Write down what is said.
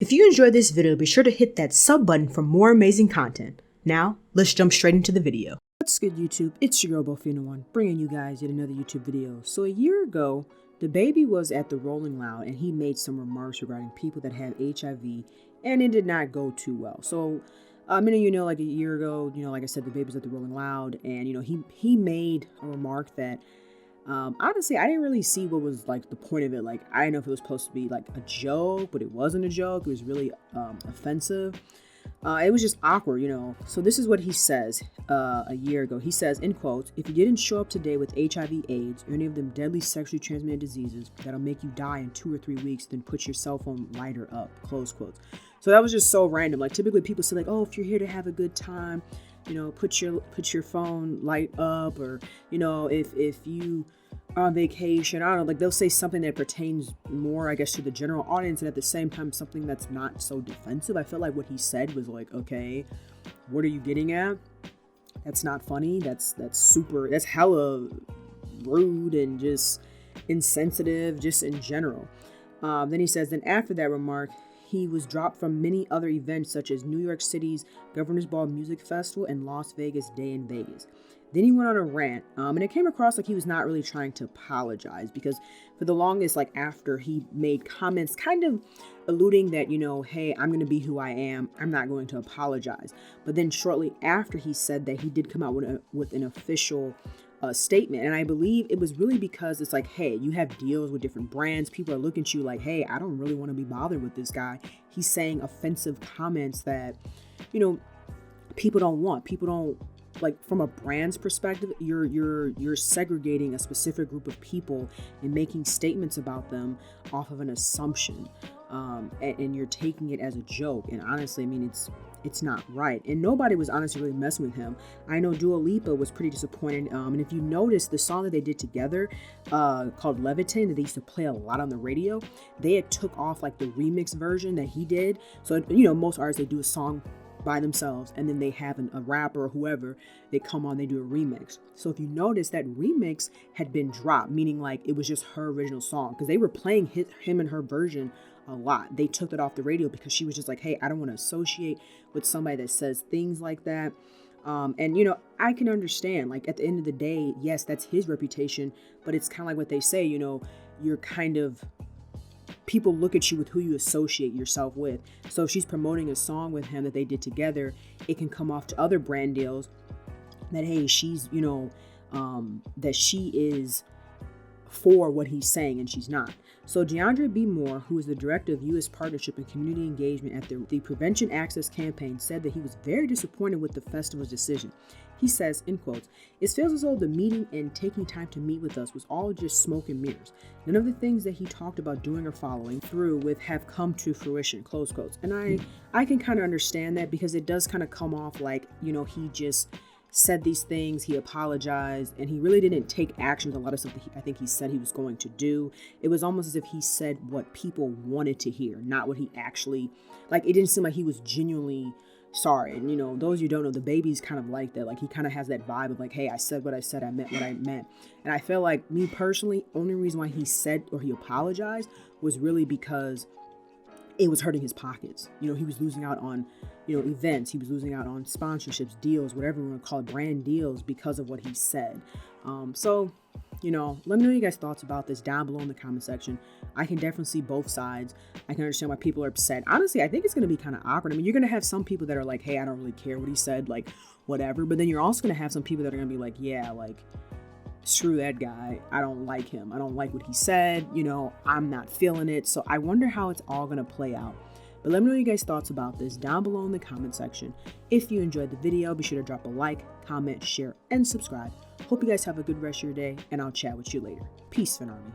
If you enjoyed this video, be sure to hit that sub button for more amazing content. Now, let's jump straight into the video. What's good, YouTube? It's your girl Bofina1, bringing you guys yet another YouTube video. So a year ago, DaBaby was at the Rolling Loud and he made some remarks regarding people that have HIV, and it did not go too well. So many of you know, like a year ago, like I said, DaBaby was at the Rolling Loud, and he made a remark that honestly, I didn't really see what was like the point of it. Like, I didn't know if it was supposed to be like a joke, but it wasn't a joke. It was really offensive. It was just awkward, So this is what he says a year ago. He says, in quotes, "If you didn't show up today with HIV, AIDS, or any of them deadly sexually transmitted diseases that'll make you die in 2 or 3 weeks, then put your cell phone lighter up," close quotes. So that was just so random. Like, typically people say like, oh, if you're here to have a good time, put your phone light up, or, if you are on vacation, I don't know, like they'll say something that pertains more, I guess, to the general audience, and at the same time, something that's not so defensive. I felt like what he said was like, okay, what are you getting at? That's not funny. That's hella rude and just insensitive, just in general. Then he says, then after that remark, he was dropped from many other events such as New York City's Governor's Ball Music Festival and Las Vegas Day in Vegas. Then he went on a rant, and it came across like he was not really trying to apologize, because for the longest, like after he made comments kind of alluding that, hey, I'm going to be who I am, I'm not going to apologize. But then shortly after he said that, he did come out with an official statement. And I believe it was really because it's like, hey, you have deals with different brands. People are looking at you like, hey, I don't really want to be bothered with this guy. He's saying offensive comments that, people don't want. People don't, like, from a brand's perspective, you're segregating a specific group of people and making statements about them off of an assumption, and you're taking it as a joke. And honestly, I mean, it's not right. And nobody was honestly really messing with him. I know Dua Lipa was pretty disappointed. And if you notice, the song that they did together, called Levitin, that they used to play a lot on the radio, they had took off like the remix version that he did. So most artists, they do a song by themselves, and then they have a rapper or whoever, they come on, they do a remix. So if you notice, that remix had been dropped, meaning like it was just her original song, because they were playing him and her version a lot. They took it off the radio because she was just like, hey, I don't want to associate with somebody that says things like that. And I can understand, like, at the end of the day, yes, that's his reputation, but it's kind of like what they say, you're kind of, people look at you with who you associate yourself with. So if she's promoting a song with him that they did together, it can come off to other brand deals that, hey, she's, that she is for what he's saying, and she's not. So DeAndre B. Moore, who is the director of U.S. Partnership and Community Engagement at the Prevention Access Campaign, said that he was very disappointed with the festival's decision. He says, in quotes, "It feels as though the meeting and taking time to meet with us was all just smoke and mirrors. None of the things that he talked about doing or following through with have come to fruition," close quotes. And I can kind of understand that, because it does kind of come off like, he just said these things, he apologized, and he really didn't take action with a lot of stuff that I think he said he was going to do. It was almost as if he said what people wanted to hear, not what he actually, like, it didn't seem like he was genuinely sorry. And those you don't know, DaBaby's kind of like that. Like, he kind of has that vibe of like, hey, I said what I said, I meant what I meant. And I feel like, me personally, only reason why he said or he apologized was really because it was hurting his pockets. He was losing out on, events. He was losing out on sponsorships, deals, whatever you want to call it, brand deals, because of what he said. So, let me know your guys' thoughts about this down below in the comment section. I can definitely see both sides. I can understand why people are upset. Honestly, I think it's going to be kind of awkward. I mean, you're going to have some people that are like, hey, I don't really care what he said, like, whatever. But then you're also going to have some people that are going to be like, yeah, like, screw that guy. I don't like him. I don't like what he said. I'm not feeling it. So I wonder how it's all going to play out. But let me know your guys' thoughts about this down below in the comment section. If you enjoyed the video, be sure to drop a like, comment, share, and subscribe. Hope you guys have a good rest of your day, and I'll chat with you later. Peace, Fin Army.